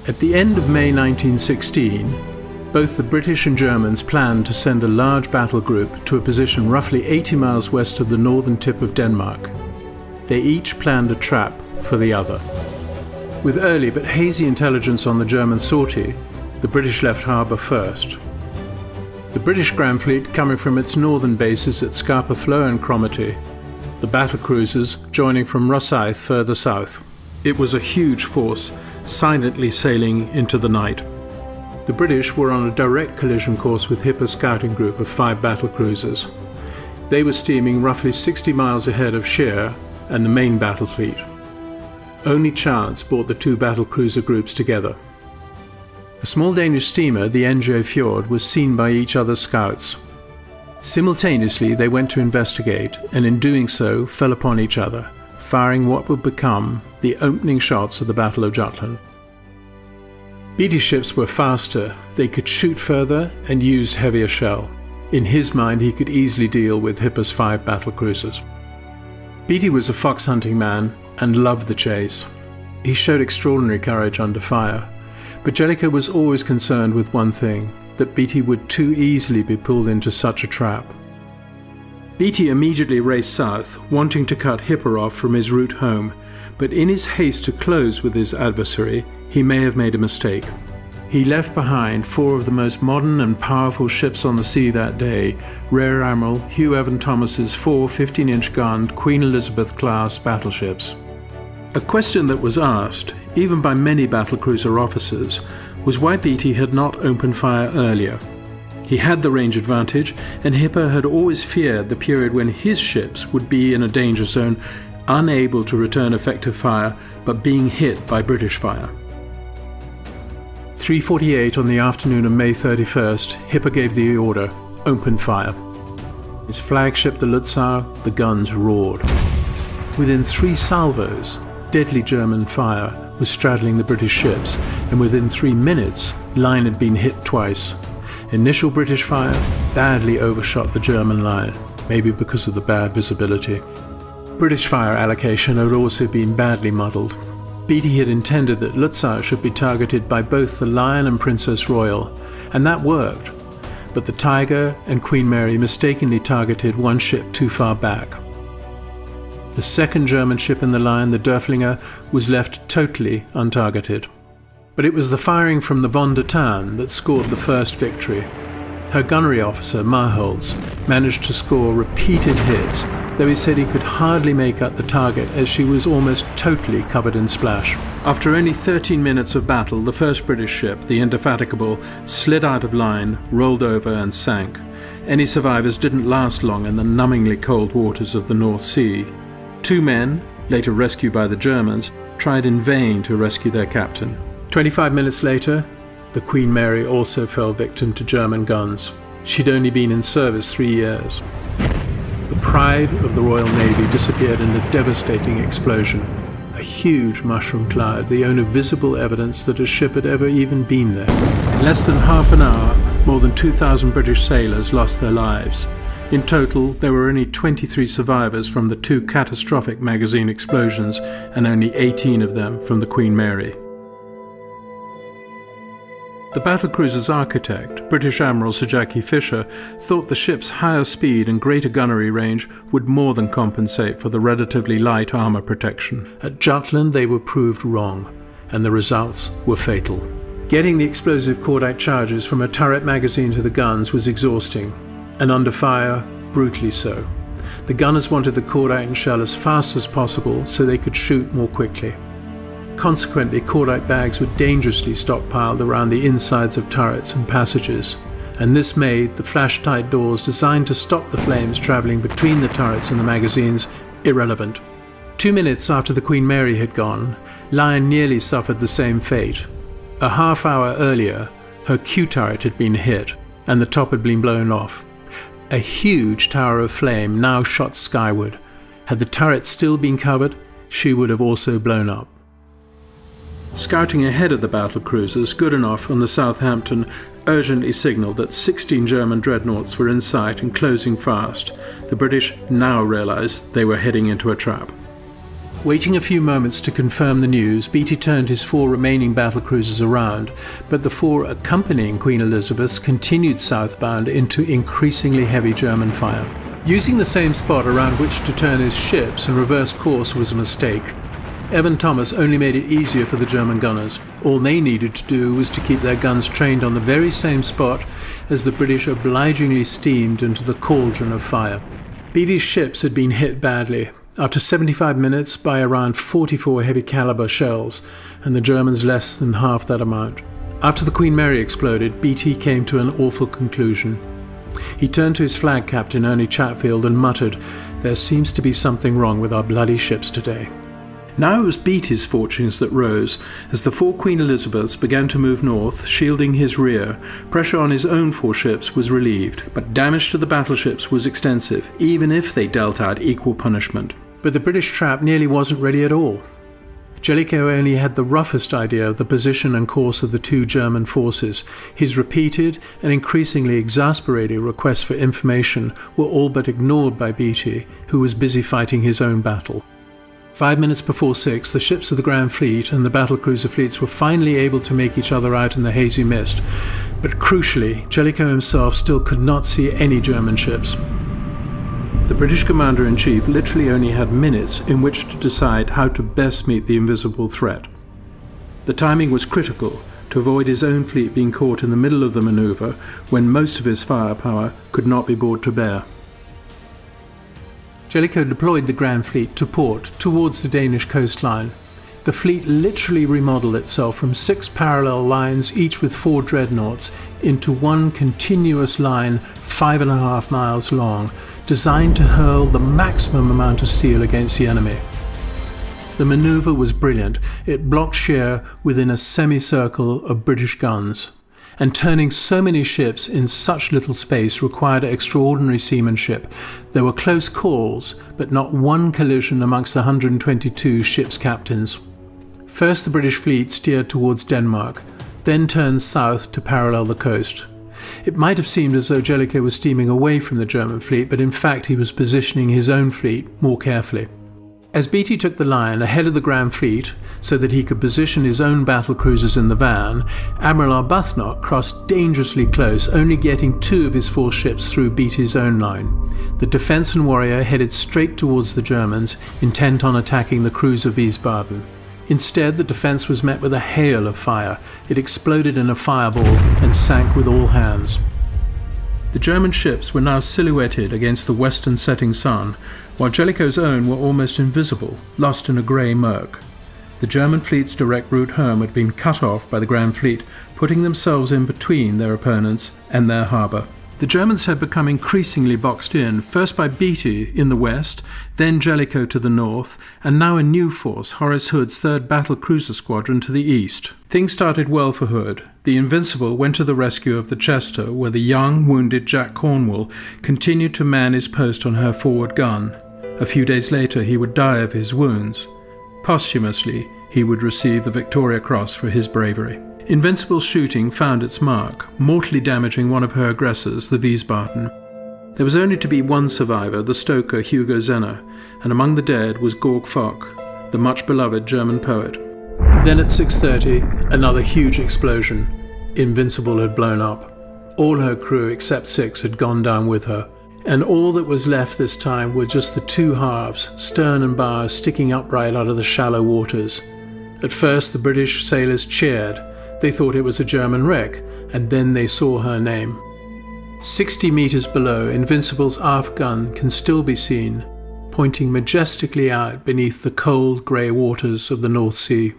At the end of May 1916, both the British and Germans planned to send a large battle group to a position roughly 80 miles west of the northern tip of Denmark. They each planned a trap for the other. With early but hazy intelligence on the German sortie, the British left harbour first. The British Grand Fleet coming from its northern bases at Scapa Flow and Cromarty, the battle cruisers joining from Rosyth further south. It was a huge force, silently sailing into the night. The British were on a direct collision course with Hipper's scouting group of 5 battle cruisers. They were steaming roughly 60 miles ahead of Scheer and the main battle fleet. Only chance brought the 2 battle cruiser groups together. A small Danish steamer, the NJ Fjord, was seen by each other's scouts. Simultaneously, they went to investigate, and in doing so, fell upon each other, firing what would become the opening shots of the Battle of Jutland. Beatty's ships were faster, they could shoot further and use heavier shell. In his mind, he could easily deal with Hipper's 5 battle cruisers. Beatty was a fox-hunting man and loved the chase. He showed extraordinary courage under fire, but Jellicoe was always concerned with one thing, that Beatty would too easily be pulled into such a trap. Beatty immediately raced south, wanting to cut Hipper off from his route home, but in his haste to close with his adversary, he may have made a mistake. He left behind 4 of the most modern and powerful ships on the sea that day, Rear Admiral Hugh Evan Thomas's 4 15-inch gunned Queen Elizabeth-class battleships. A question that was asked, even by many battlecruiser officers, was why Beatty had not opened fire earlier. He had the range advantage, and Hipper had always feared the period when his ships would be in a danger zone, unable to return effective fire, but being hit by British fire. 3:48 on the afternoon of May 31st, Hipper gave the order, open fire. His flagship, the Lützow, the guns roared. Within 3 salvos, deadly German fire was straddling the British ships, and within 3 minutes, line had been hit twice. Initial British fire badly overshot the German line, maybe because of the bad visibility. British fire allocation had also been badly muddled. Beatty had intended that Lützow should be targeted by both the Lion and Princess Royal, and that worked. But the Tiger and Queen Mary mistakenly targeted one ship too far back. The second German ship in the line, the Derfflinger, was left totally untargeted. But it was the firing from the Von der Tann that scored the first victory. Her gunnery officer, Marholz, managed to score repeated hits, though he said he could hardly make out the target as she was almost totally covered in splash. After only 13 minutes of battle, the first British ship, the Indefatigable, slid out of line, rolled over and sank. Any survivors didn't last long in the numbingly cold waters of the North Sea. 2 men, later rescued by the Germans, tried in vain to rescue their captain. 25 minutes later, the Queen Mary also fell victim to German guns. She'd only been in service 3 years. The pride of the Royal Navy disappeared in a devastating explosion. A huge mushroom cloud, the only visible evidence that a ship had ever even been there. In less than half an hour, more than 2,000 British sailors lost their lives. In total, there were only 23 survivors from the 2 catastrophic magazine explosions, and only 18 of them from the Queen Mary. The battlecruiser's architect, British Admiral Sir Jackie Fisher, thought the ship's higher speed and greater gunnery range would more than compensate for the relatively light armour protection. At Jutland they were proved wrong, and the results were fatal. Getting the explosive cordite charges from a turret magazine to the guns was exhausting, and under fire, brutally so. The gunners wanted the cordite and shell as fast as possible so they could shoot more quickly. Consequently, cordite bags were dangerously stockpiled around the insides of turrets and passages, and this made the flash-tight doors designed to stop the flames travelling between the turrets and the magazines irrelevant. 2 minutes after the Queen Mary had gone, Lion nearly suffered the same fate. A half hour earlier, her Q turret had been hit, and the top had been blown off. A huge tower of flame now shot skyward. Had the turret still been covered, she would have also blown up. Scouting ahead of the battlecruisers, Goodenough on the Southampton urgently signalled that 16 German dreadnoughts were in sight and closing fast. The British now realised they were heading into a trap. Waiting a few moments to confirm the news, Beatty turned his 4 remaining battlecruisers around, but the 4 accompanying Queen Elizabeths continued southbound into increasingly heavy German fire. Using the same spot around which to turn his ships and reverse course was a mistake. Evan Thomas only made it easier for the German gunners. All they needed to do was to keep their guns trained on the very same spot as the British obligingly steamed into the cauldron of fire. Beatty's ships had been hit badly, after 75 minutes by around 44 heavy caliber shells, and the Germans less than half that amount. After the Queen Mary exploded, Beatty came to an awful conclusion. He turned to his flag captain, Ernie Chatfield, and muttered, "There seems to be something wrong with our bloody ships today." Now it was Beatty's fortunes that rose. As the 4 Queen Elizabeths began to move north, shielding his rear, pressure on his own 4 ships was relieved, but damage to the battleships was extensive, even if they dealt out equal punishment. But the British trap nearly wasn't ready at all. Jellicoe only had the roughest idea of the position and course of the 2 German forces. His repeated and increasingly exasperating requests for information were all but ignored by Beatty, who was busy fighting his own battle. 5 minutes before 6, the ships of the Grand Fleet and the battlecruiser fleets were finally able to make each other out in the hazy mist. But crucially, Jellicoe himself still could not see any German ships. The British Commander-in-Chief literally only had minutes in which to decide how to best meet the invisible threat. The timing was critical to avoid his own fleet being caught in the middle of the manoeuvre when most of his firepower could not be brought to bear. Jellicoe deployed the Grand Fleet to port towards the Danish coastline. The fleet literally remodeled itself from 6 parallel lines, each with 4 dreadnoughts, into one continuous line 5.5 miles long, designed to hurl the maximum amount of steel against the enemy. The manoeuvre was brilliant. It blocked Scheer within a semicircle of British guns. And turning so many ships in such little space required extraordinary seamanship. There were close calls, but not one collision amongst the 122 ships' captains. First, the British fleet steered towards Denmark, then turned south to parallel the coast. It might have seemed as though Jellicoe was steaming away from the German fleet, but in fact he was positioning his own fleet more carefully. As Beatty took the line ahead of the Grand Fleet so that he could position his own battlecruisers in the van, Admiral Arbuthnot crossed dangerously close, only getting 2 of his 4 ships through Beatty's own line. The Defence and Warrior headed straight towards the Germans, intent on attacking the cruiser Wiesbaden. Instead, the defence was met with a hail of fire. It exploded in a fireball and sank with all hands. The German ships were now silhouetted against the western setting sun, while Jellicoe's own were almost invisible, lost in a grey murk. The German fleet's direct route home had been cut off by the Grand Fleet, putting themselves in between their opponents and their harbour. The Germans had become increasingly boxed in, first by Beatty in the west, then Jellicoe to the north, and now a new force, Horace Hood's 3rd Battle Cruiser Squadron, to the east. Things started well for Hood. The Invincible went to the rescue of the Chester, where the young, wounded Jack Cornwall continued to man his post on her forward gun. A few days later he would die of his wounds. Posthumously, he would receive the Victoria Cross for his bravery. Invincible's shooting found its mark, mortally damaging one of her aggressors, the Wiesbaden. There was only to be one survivor, the stoker Hugo Zenner, and among the dead was Georg Fock, the much-beloved German poet. Then at 6:30, another huge explosion. Invincible had blown up. All her crew, except 6, had gone down with her, and all that was left this time were just the 2 halves, stern and bow, sticking upright out of the shallow waters. At first the British sailors cheered. They thought it was a German wreck, and then they saw her name. 60 meters below, Invincible's aft gun can still be seen, pointing majestically out beneath the cold grey waters of the North Sea.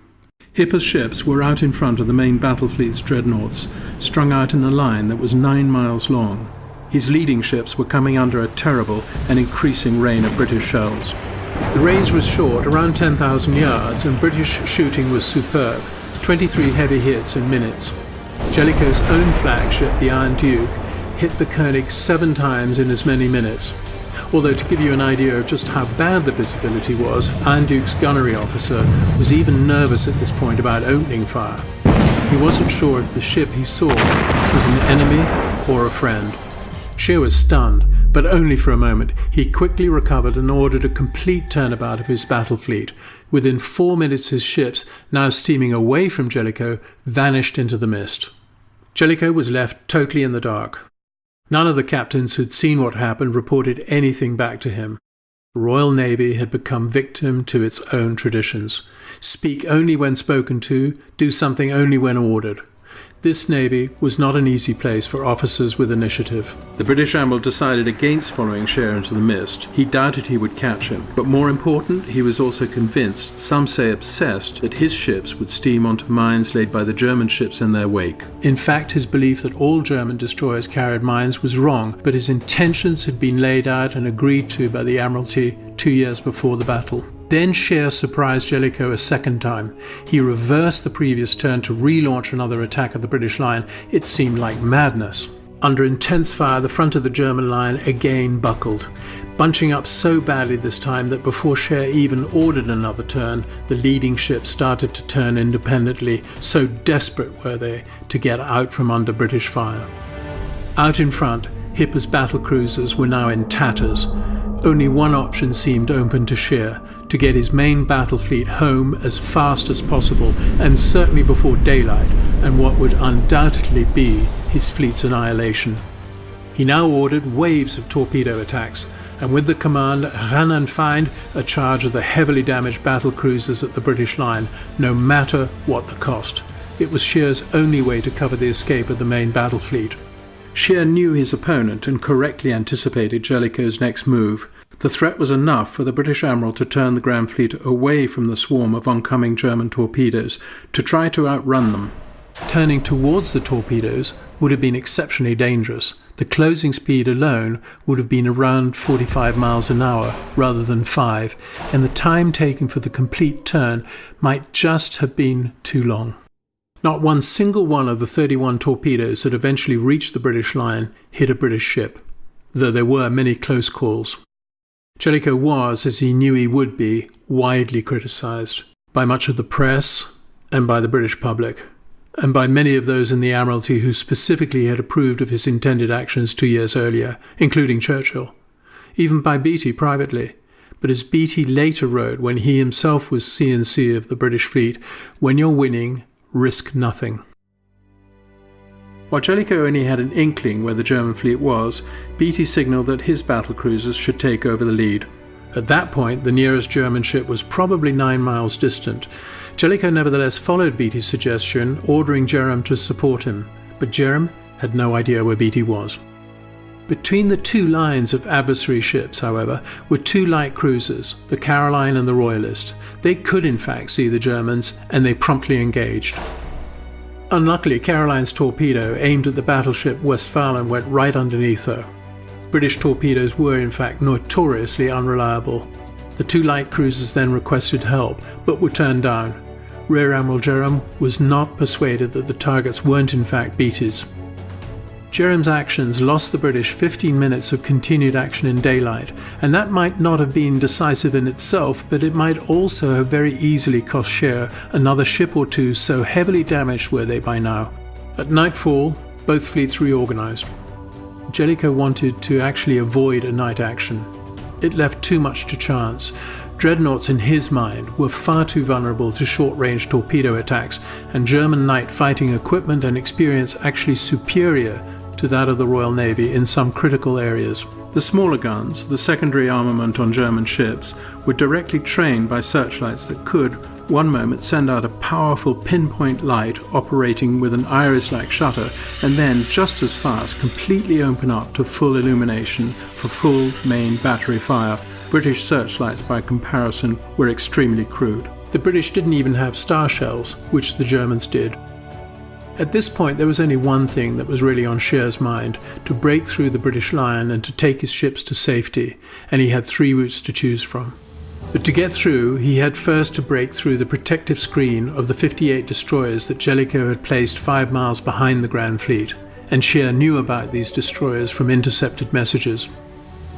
Hipper's ships were out in front of the main battle fleet's dreadnoughts, strung out in a line that was 9 miles long. His leading ships were coming under a terrible and increasing rain of British shells. The range was short, around 10,000 yards, and British shooting was superb. 23 heavy hits in minutes. Jellicoe's own flagship, the Iron Duke, hit the König 7 times in as many minutes. Although, to give you an idea of just how bad the visibility was, Iron Duke's gunnery officer was even nervous at this point about opening fire. He wasn't sure if the ship he saw was an enemy or a friend. Scheer was stunned, but only for a moment. He quickly recovered and ordered a complete turnabout of his battle fleet. Within 4 minutes his ships, now steaming away from Jellicoe, vanished into the mist. Jellicoe was left totally in the dark. None of the captains who'd seen what happened reported anything back to him. The Royal Navy had become victim to its own traditions. Speak only when spoken to, do something only when ordered. This navy was not an easy place for officers with initiative. The British Admiral decided against following Scheer into the mist. He doubted he would catch him. But more important, he was also convinced, some say obsessed, that his ships would steam onto mines laid by the German ships in their wake. In fact, his belief that all German destroyers carried mines was wrong, but his intentions had been laid out and agreed to by the Admiralty 2 years before the battle. Then Scheer surprised Jellicoe a second time. He reversed the previous turn to relaunch another attack of the British line. It seemed like madness. Under intense fire, the front of the German line again buckled, bunching up so badly this time that before Scheer even ordered another turn, the leading ships started to turn independently, so desperate were they to get out from under British fire. Out in front, Hipper's battle cruisers were now in tatters. Only one option seemed open to Scheer: to get his main battle fleet home as fast as possible, and certainly before daylight, and what would undoubtedly be his fleet's annihilation. He now ordered waves of torpedo attacks, and with the command "Run and find" a charge of the heavily damaged battle cruisers at the British line, no matter what the cost. It was Scheer's only way to cover the escape of the main battle fleet. Scheer knew his opponent and correctly anticipated Jellicoe's next move. The threat was enough for the British Admiral to turn the Grand Fleet away from the swarm of oncoming German torpedoes to try to outrun them. Turning towards the torpedoes would have been exceptionally dangerous. The closing speed alone would have been around 45 miles an hour rather than 5, and the time taken for the complete turn might just have been too long. Not one single one of the 31 torpedoes that eventually reached the British line hit a British ship, though there were many close calls. Jellicoe was, as he knew he would be, widely criticised by much of the press and by the British public, and by many of those in the Admiralty who specifically had approved of his intended actions 2 years earlier, including Churchill, even by Beatty privately. But as Beatty later wrote when he himself was C&C of the British fleet, when you're winning, risk nothing. While Jellicoe only had an inkling where the German fleet was, Beatty signalled that his battle cruisers should take over the lead. At that point, the nearest German ship was probably 9 miles distant. Jellicoe nevertheless followed Beatty's suggestion, ordering Jerram to support him, but Jerram had no idea where Beatty was. Between the two lines of adversary ships, however, were 2 light cruisers, the Caroline and the Royalist. They could in fact see the Germans, and they promptly engaged. Unluckily, Caroline's torpedo aimed at the battleship Westphalen went right underneath her. British torpedoes were in fact notoriously unreliable. The 2 light cruisers then requested help, but were turned down. Rear Admiral Jerram was not persuaded that the targets weren't in fact Beatty's. Jerram's actions lost the British 15 minutes of continued action in daylight, and that might not have been decisive in itself, but it might also have very easily cost Scheer another ship or 2, so heavily damaged were they by now. At nightfall, both fleets reorganised. Jellicoe wanted to actually avoid a night action. It left too much to chance. Dreadnoughts in his mind were far too vulnerable to short-range torpedo attacks, and German night fighting equipment and experience actually superior to that of the Royal Navy in some critical areas. The smaller guns, the secondary armament on German ships, were directly trained by searchlights that could, one moment, send out a powerful pinpoint light operating with an iris-like shutter, and then, just as fast, completely open up to full illumination for full main battery fire. British searchlights, by comparison, were extremely crude. The British didn't even have star shells, which the Germans did. At this point, there was only one thing that was really on Scheer's mind: to break through the British line and to take his ships to safety, and he had 3 routes to choose from. But to get through, he had first to break through the protective screen of the 58 destroyers that Jellicoe had placed 5 miles behind the Grand Fleet, and Scheer knew about these destroyers from intercepted messages.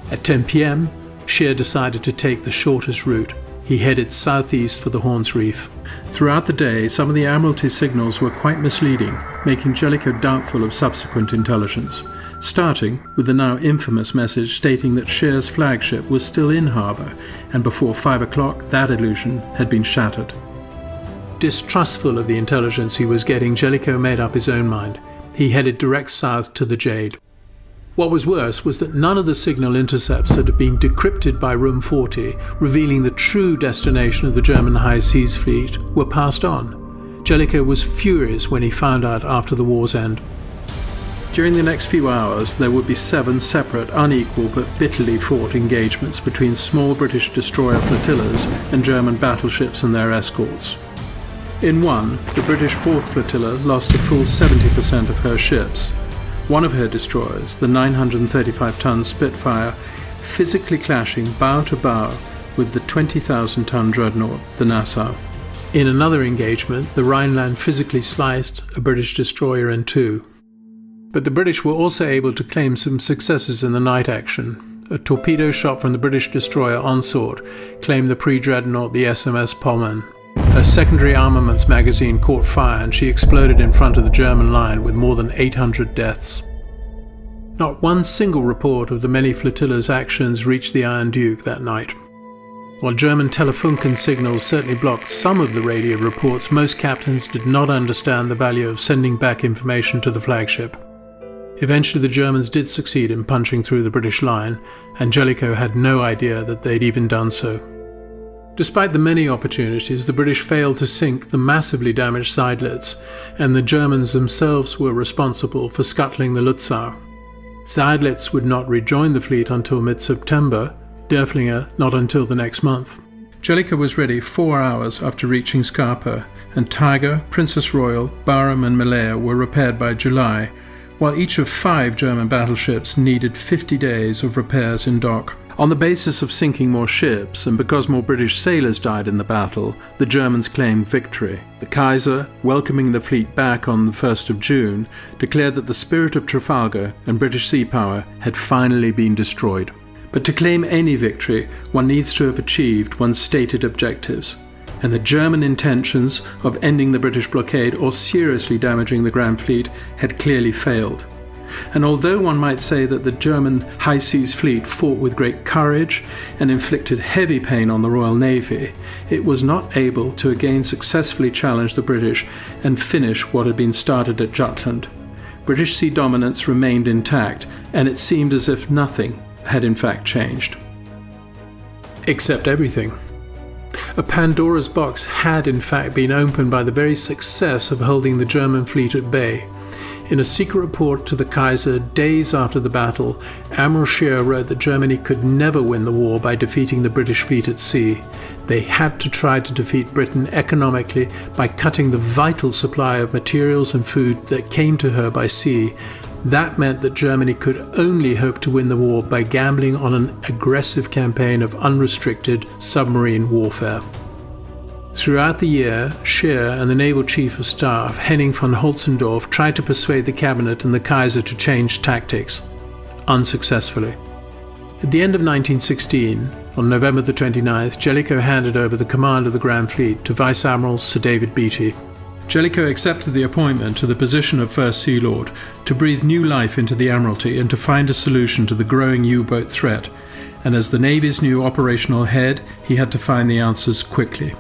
At 10 p.m, Scheer decided to take the shortest route. He headed southeast for the Horns Reef. Throughout the day, some of the Admiralty signals were quite misleading, making Jellicoe doubtful of subsequent intelligence. starting with the now infamous message stating that Scheer's flagship was still in harbour, and before 5 o'clock that illusion had been shattered. Distrustful of the intelligence he was getting, Jellicoe made up his own mind. He headed direct south to the Jade. What was worse was that none of the signal intercepts that had been decrypted by Room 40, revealing the true destination of the German High Seas Fleet, were passed on. Jellicoe was furious when he found out after the war's end. During the next few hours, there would be 7 separate, unequal but bitterly fought engagements between small British destroyer flotillas and German battleships and their escorts. In one, the British 4th Flotilla lost a full 70% of her ships. One of her destroyers, the 935-ton Spitfire, physically clashing bow to bow with the 20,000-ton dreadnought, the Nassau. In another engagement, the Rhineland physically sliced a British destroyer in two. But the British were also able to claim some successes in the night action. A torpedo shot from the British destroyer Onslaught claimed the pre-dreadnought the SMS Pommern. Her secondary armaments magazine caught fire and she exploded in front of the German line with more than 800 deaths. Not one single report of the many flotillas' actions reached the Iron Duke that night. While German Telefunken signals certainly blocked some of the radio reports, most captains did not understand the value of sending back information to the flagship. Eventually the Germans did succeed in punching through the British line, and Jellicoe had no idea that they'd even done so. Despite the many opportunities, the British failed to sink the massively damaged Seydlitz, and the Germans themselves were responsible for scuttling the Lützow. Seydlitz would not rejoin the fleet until mid-September, Derfflinger not until the next month. Jellicoe was ready 4 hours after reaching Scapa, and Tiger, Princess Royal, Barham and Malaya were repaired by July, while each of 5 German battleships needed 50 days of repairs in dock. On the basis of sinking more ships, and because more British sailors died in the battle, the Germans claimed victory. The Kaiser, welcoming the fleet back on the 1st of June, declared that the spirit of Trafalgar and British sea power had finally been destroyed. But to claim any victory, one needs to have achieved one's stated objectives, and the German intentions of ending the British blockade or seriously damaging the Grand Fleet had clearly failed. And although one might say that the German High Seas Fleet fought with great courage and inflicted heavy pain on the Royal Navy, it was not able to again successfully challenge the British and finish what had been started at Jutland. British sea dominance remained intact, and it seemed as if nothing had in fact changed. Except everything. A Pandora's box had in fact been opened by the very success of holding the German fleet at bay. In a secret report to the Kaiser days after the battle, Admiral Scheer wrote that Germany could never win the war by defeating the British fleet at sea. They had to try to defeat Britain economically by cutting the vital supply of materials and food that came to her by sea. That meant that Germany could only hope to win the war by gambling on an aggressive campaign of unrestricted submarine warfare. Throughout the year, Scheer and the Naval Chief of Staff, Henning von Holzendorf, tried to persuade the cabinet and the Kaiser to change tactics, unsuccessfully. At the end of 1916, on November the 29th, Jellicoe handed over the command of the Grand Fleet to Vice Admiral Sir David Beatty. Jellicoe accepted the appointment to the position of First Sea Lord to breathe new life into the Admiralty and to find a solution to the growing U-boat threat, and as the Navy's new operational head, he had to find the answers quickly.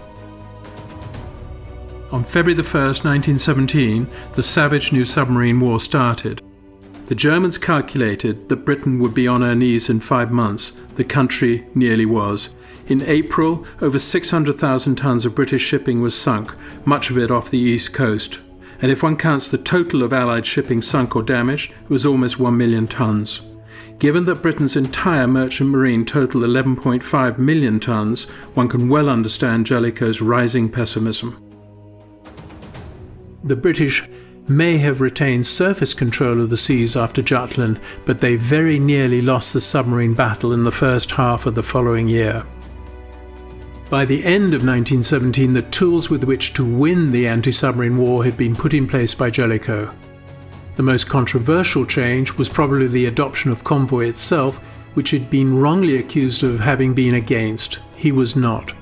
On February 1, 1917, the savage new submarine war started. The Germans calculated that Britain would be on her knees in 5 months. The country nearly was. In April, over 600,000 tons of British shipping was sunk, much of it off the east coast. And if one counts the total of Allied shipping sunk or damaged, it was almost 1 million tons. Given that Britain's entire merchant marine totaled 11.5 million tons, one can well understand Jellicoe's rising pessimism. The British may have retained surface control of the seas after Jutland, but they very nearly lost the submarine battle in the first half of the following year. By the end of 1917, the tools with which to win the anti-submarine war had been put in place by Jellicoe. The most controversial change was probably the adoption of convoy itself, which had been wrongly accused of having been against. He was not.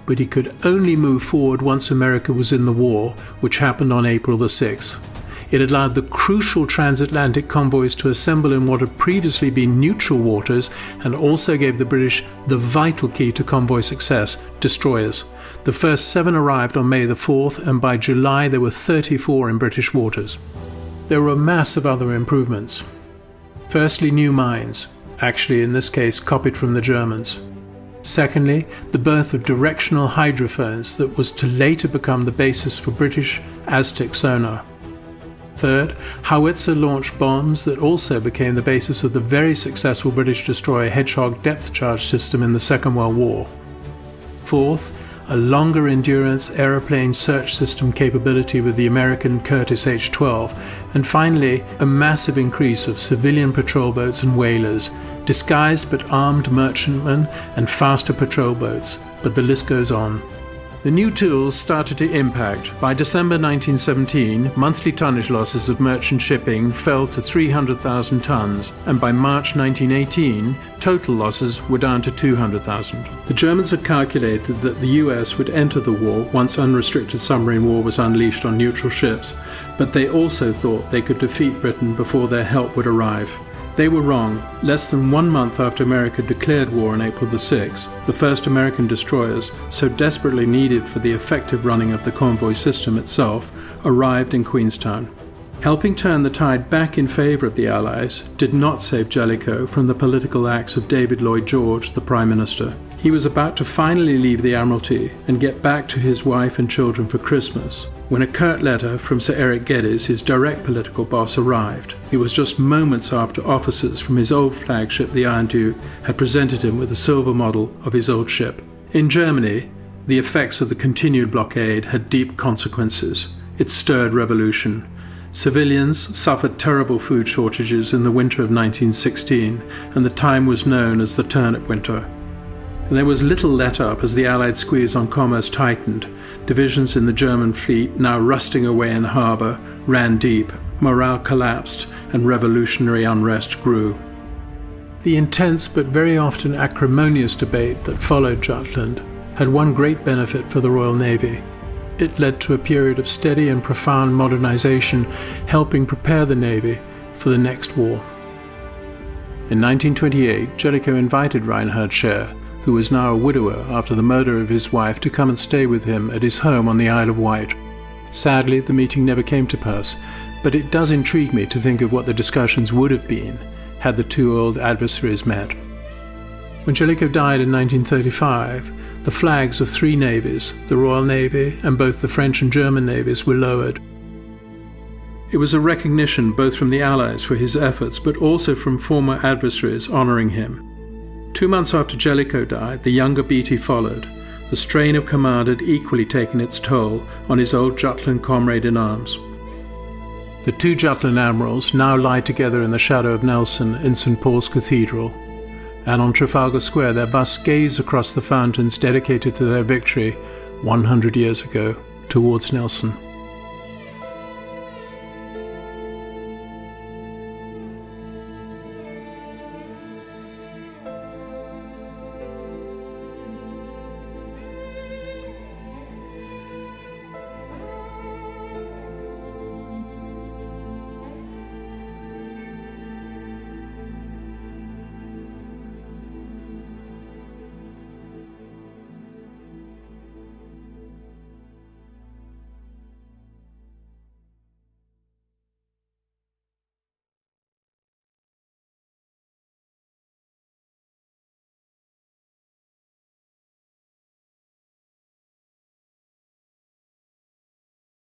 But he could only move forward once America was in the war, which happened on April the 6th. It allowed the crucial transatlantic convoys to assemble in what had previously been neutral waters, and also gave the British the vital key to convoy success: destroyers. The first 7 arrived on May the 4th, and by July there were 34 in British waters. There were a mass of other improvements. Firstly, new mines, actually in this case copied from the Germans. Secondly, the birth of directional hydrophones that was to later become the basis for British Aztec sonar. Third, howitzer-launched bombs that also became the basis of the very successful British destroyer Hedgehog depth charge system in the Second World War. Fourth, a longer endurance aeroplane search system capability with the American Curtiss H-12, and finally a massive increase of civilian patrol boats and whalers, disguised but armed merchantmen and faster patrol boats, but the list goes on. The new tools started to impact. By December 1917, monthly tonnage losses of merchant shipping fell to 300,000 tons, and by March 1918, total losses were down to 200,000. The Germans had calculated that the US would enter the war once unrestricted submarine war was unleashed on neutral ships, but they also thought they could defeat Britain before their help would arrive. They were wrong. Less than 1 month after America declared war on April the 6th, the first American destroyers, so desperately needed for the effective running of the convoy system itself, arrived in Queenstown. Helping turn the tide back in favour of the Allies did not save Jellicoe from the political acts of David Lloyd George, the Prime Minister. He was about to finally leave the Admiralty and get back to his wife and children for Christmas, when a curt letter from Sir Eric Geddes, his direct political boss, arrived. It was just moments after officers from his old flagship, the Iron Duke, had presented him with a silver model of his old ship. In Germany, the effects of the continued blockade had deep consequences. It stirred revolution. Civilians suffered terrible food shortages in the winter of 1916, and the time was known as the Turnip Winter. And there was little let up as the Allied squeeze on commerce tightened. Divisions in the German fleet, now rusting away in harbour, ran deep. Morale collapsed, and revolutionary unrest grew. The intense but very often acrimonious debate that followed Jutland had one great benefit for the Royal Navy. It led to a period of steady and profound modernisation, helping prepare the Navy for the next war. In 1928, Jellicoe invited Reinhard Scheer, who was now a widower after the murder of his wife, to come and stay with him at his home on the Isle of Wight. Sadly, the meeting never came to pass, but it does intrigue me to think of what the discussions would have been had the two old adversaries met. When Jellicoe died in 1935, the flags of 3 navies, the Royal Navy and both the French and German navies, were lowered. It was a recognition both from the Allies for his efforts, but also from former adversaries honouring him. 2 months after Jellicoe died, the younger Beatty followed. The strain of command had equally taken its toll on his old Jutland comrade-in-arms. The 2 Jutland admirals now lie together in the shadow of Nelson in St. Paul's Cathedral, and on Trafalgar Square their busts gaze across the fountains dedicated to their victory 100 years ago towards Nelson.